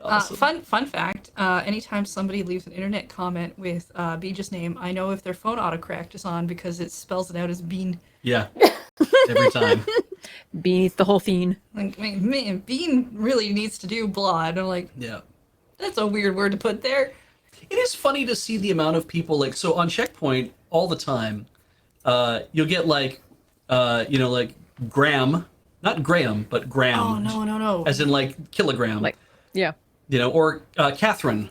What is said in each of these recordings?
Awesome. Fun fact, anytime somebody leaves an internet comment with Beej's name, I know if their phone autocorrect is on because it spells it out as Bean. Yeah. Every time. Beneath the whole thing. Like, man, Bean really needs to do blah. And I'm like, Yeah. that's a weird word to put there. It is funny to see the amount of people, like, so on Checkpoint all the time, you'll get like, like Graham, not Graham, but Graham. Oh, no. As in like kilogram. Like, yeah. Or Catherine,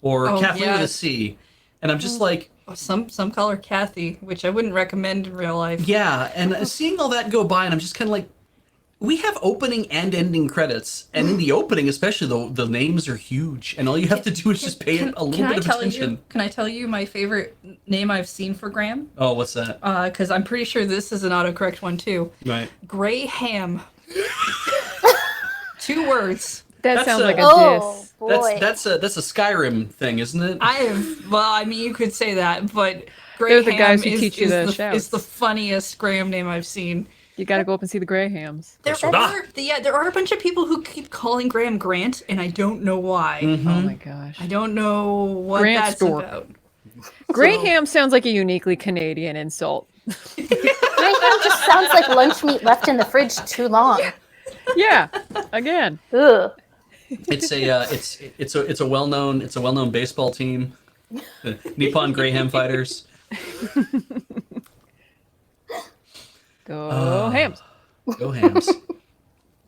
or Kathleen with a C. And I'm just like... Some call her Kathy, which I wouldn't recommend in real life. Yeah, and seeing all that go by, and I'm just kind of like, we have opening and ending credits, and in the opening especially, the names are huge, and all you have to do is just pay it a little bit of attention. Can I tell you my favorite name I've seen for Graham? Oh, what's that? Because I'm pretty sure this is an autocorrect one too. Right. Gray Ham. 2 words. That sounds like a diss. Boy. That's a Skyrim thing, isn't it? You could say that, but Gray They're the Ham guys who teach you the shouts. is the funniest Graham name I've seen. You got to go up and see the Grahams. There are a bunch of people who keep calling Graham Grant, and I don't know why. Mm-hmm. Oh my gosh. I don't know what Grant that's Stork. about. Graham sounds like a uniquely Canadian insult. Graham just sounds like lunch meat left in the fridge too long. Yeah. Again. Ugh. It's a well-known baseball team, the Nippon Graham Fighters. Go Hams. Go Hams.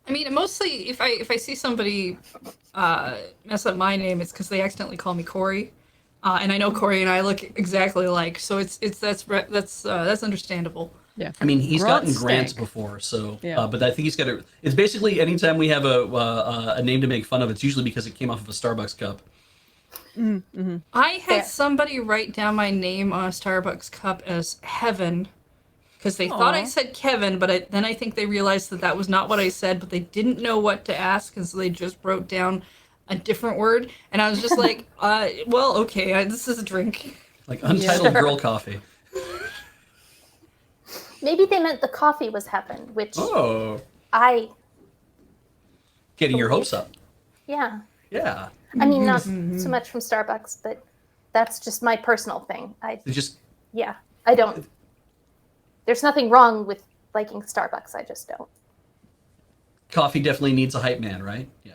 I mean, mostly if I see somebody mess up my name, it's because they accidentally call me Corey, and I know Corey and I look exactly alike, so that's understandable. Yeah. I mean, he's Grunt gotten Grant stank. before, so Yeah. but I think he's got it's basically anytime we have a name to make fun of, it's usually because it came off of a Starbucks cup. Mm-hmm. I had Fair. somebody write down my name on a Starbucks cup as Heaven, because they thought I Aw. said Kevin, but then I think they realized that was not what I said, but they didn't know what to ask, and so they just wrote down a different word, and I was just like, well, okay, this is a drink. Like Untitled Girl Coffee. Maybe they meant the coffee was heaven, which Oh. I, Getting your hopes up. yeah. Yeah. I mean, not so much from Starbucks, but that's just my personal thing. It just I don't. There's nothing wrong with liking Starbucks. I just don't. coffee definitely needs a hype man, right? Yeah.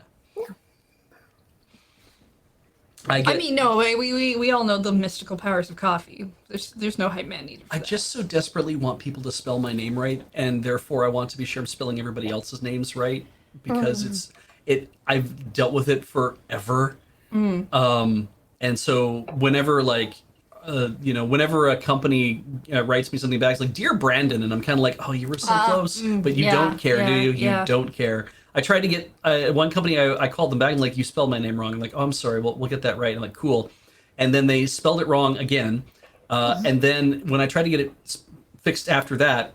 I mean, no, we all know the mystical powers of coffee. There's no hype man needed for I that. just so desperately want people to spell my name right, and therefore I want to be sure I'm spelling everybody else's names right, because I've dealt with it forever. And so whenever whenever a company writes me something back, it's like, "Dear Brandon," and I'm kind of like, "Oh, you were so close," but you don't care, do you? You don't care. I tried to get one company. I called them back and like, "You spelled my name wrong." I'm like, "Oh, I'm sorry. We'll get that right." I'm like, "Cool," and then they spelled it wrong again. And then when I tried to get it fixed after that,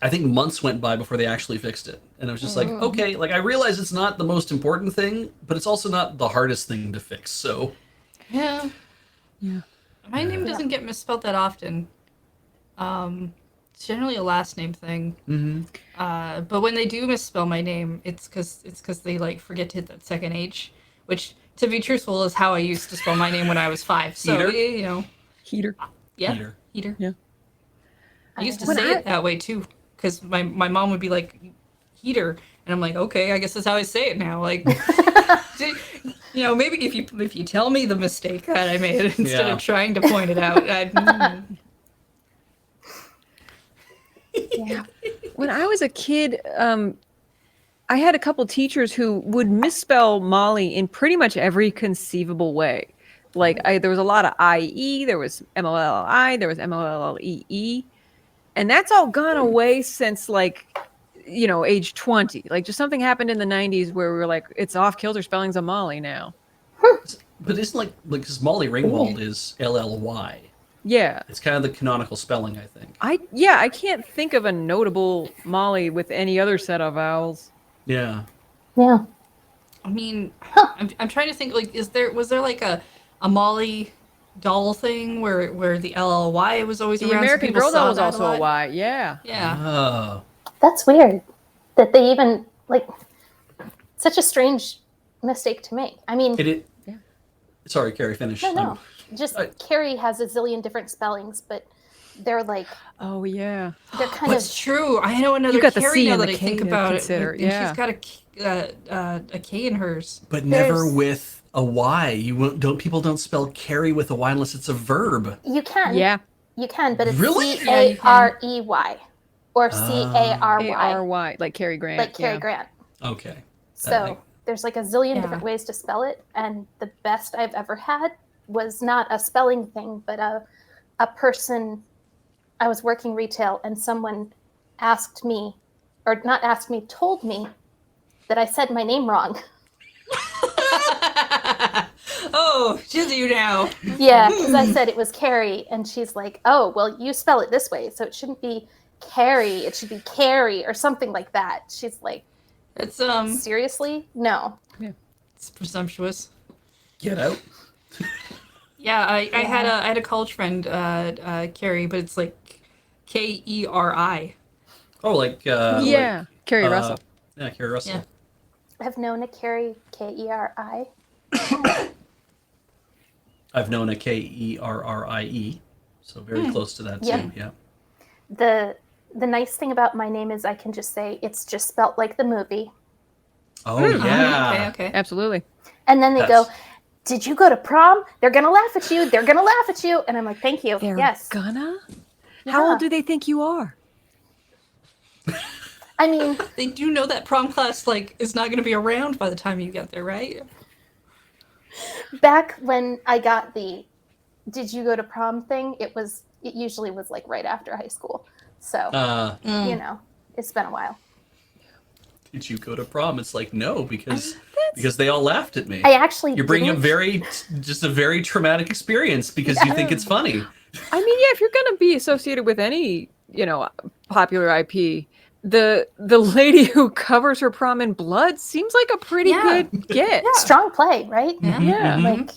I think months went by before they actually fixed it. And I was just like, okay, like I realize it's not the most important thing, but it's also not the hardest thing to fix. So Yeah. Yeah. My name doesn't get misspelled that often. It's generally a last name thing. But when they do misspell my name, it's because they like forget to hit that second H, which, to be truthful, is how I used to spell my name when I was 5. So Heater? you know, Heater. yeah, Heater. heater. Yeah. I used to When say I- it that way too, because my mom would be like, heater, and I'm like, okay, I guess that's how I say it now. Like, maybe if you tell me the mistake that I made instead Yeah. of trying to point it out. Yeah. When I was a kid, I had a couple teachers who would misspell Molly in pretty much every conceivable way. Like there was a lot of IE, there was MOLLI, there was MOLLEE, and that's all gone away since age 20. Like just something happened in the 90s where we were like, it's off kilter spellings of Molly now. But isn't like because Molly Ringwald is LLY. Yeah. It's kind of the canonical spelling, I think. I can't think of a notable Molly with any other set of vowels. Yeah. Yeah. I mean, I'm trying to think. Like, was there like a Molly doll thing where the LLY was always The around? so American people Girl saw doll was that also a lot? Y. Yeah. Yeah. Oh. That's weird that they even, like, such a strange mistake to make. I mean, Yeah. Sorry, Carrie, finish. no. Just Carrie has a zillion different spellings, but they're like, Oh yeah. they're kind That's true. I know another You got the Carrie C now and that the I think K to about consider, it. And yeah. she's got a K in hers. But never There's- with a Y. You won't, don't people don't spell carry with a Y unless it's a verb. you can. Yeah. You can, but it's Really? Carey or A R Cary, Y, like Cary Grant. like Cary yeah. Grant. Okay. So there's like a zillion Yeah. different ways to spell it, and the best I've ever had was not a spelling thing, but a person. I was working retail, and someone asked me, or not asked me, told me that I said my name wrong. Oh, she's you now. Yeah, because I said it was Carrie, and she's like, "Oh, well, you spell it this way, so it shouldn't be Carrie. It should be Carrie or something like that." She's like, It's "Seriously? No." it's presumptuous. Get out. Yeah, I had a college friend, Carrie, but it's like Keri. Oh, like Yeah. Carrie Russell. Yeah, Carrie Russell. Yeah. I've known a Carrie, Keri. I've known a Kerrie, so very close to that too. Yeah. Yeah. The nice thing about my name is I can just say it's just spelt like the movie, Oh yeah. Okay. and Okay. then they That's- go, "Did you go to prom? They're gonna laugh at you. They're gonna laugh at you." And I'm like, "Thank you. They're Yes." gonna? How old do they think you are? I mean, They do know that prom class like is not going to be around by the time you get there, right? back when I got the "Did you go to prom" thing, it usually was like right after high school. So you know, it's been a while. Did you go to prom? It's like no, because they all laughed at me. I actually You're bringing didn't. a very traumatic experience because you think it's funny. I mean, yeah, if you're gonna be associated with any, popular IP, the lady who covers her prom in blood seems like a pretty Yeah. good get. Strong play, right? Yeah. Yeah. Like,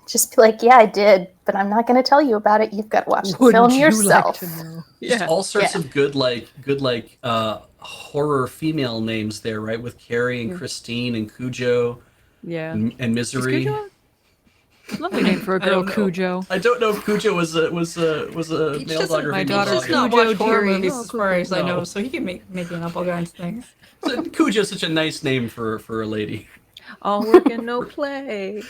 just be like, "Yeah, I did, but I'm not going to tell you about it. You've got to watch the Wouldn't film you like yourself." to know? Just Yeah. all sorts Yeah. of good horror female names there, right? With Carrie and Christine and Cujo Yeah. and Is Misery. Cujo a lovely name for a I girl, don't know. Cujo. I don't know if Cujo was a male dog or my female daughter He dog. does not Cujo watch horror Deary. movies Oh, as far as I No. know, so he can making up all kinds of things. Cujo's such a nice name for a lady. All work and no play.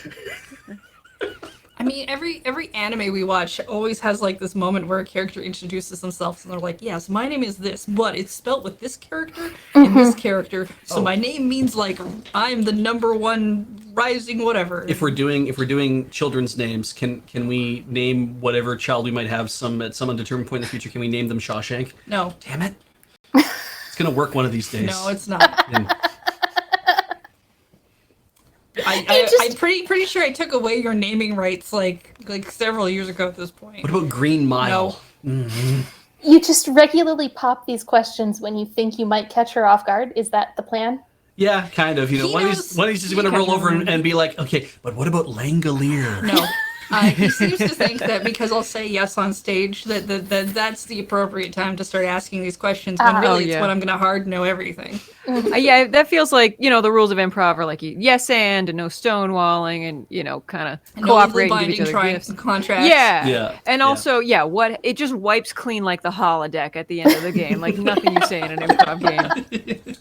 I mean, every anime we watch always has like this moment where a character introduces themselves and they're like, "Yes, my name is this, but it's spelt with this character and this character. So Oh. my name means like I'm the number one rising whatever." If we're doing children's names, can we name whatever child we might have at some undetermined point in the future? Can we name them Shawshank? No, Damn it! It's gonna work one of these days. no, it's not. And I'm pretty sure I took away your naming rights like several years ago at this point. what about Green Mile? You just regularly pop these questions when you think you might catch her off guard. Is that the plan? Yeah, kind of. He One of knows- these is he going to roll kind of over knows. and be like, okay, but what about Langolier? No. He seems to think that because I'll say yes on stage, that's the appropriate time to start asking these questions. When really, Oh, it's yeah. when I'm going to hard know everything. Yeah, that feels like, the rules of improv are like yes and no stonewalling and, kind of And no legally cooperating with each binding other. triumphs and contracts. Yeah. Yeah, And yeah. also, what it just wipes clean like the holodeck at the end of the game. Like nothing you say in an improv game.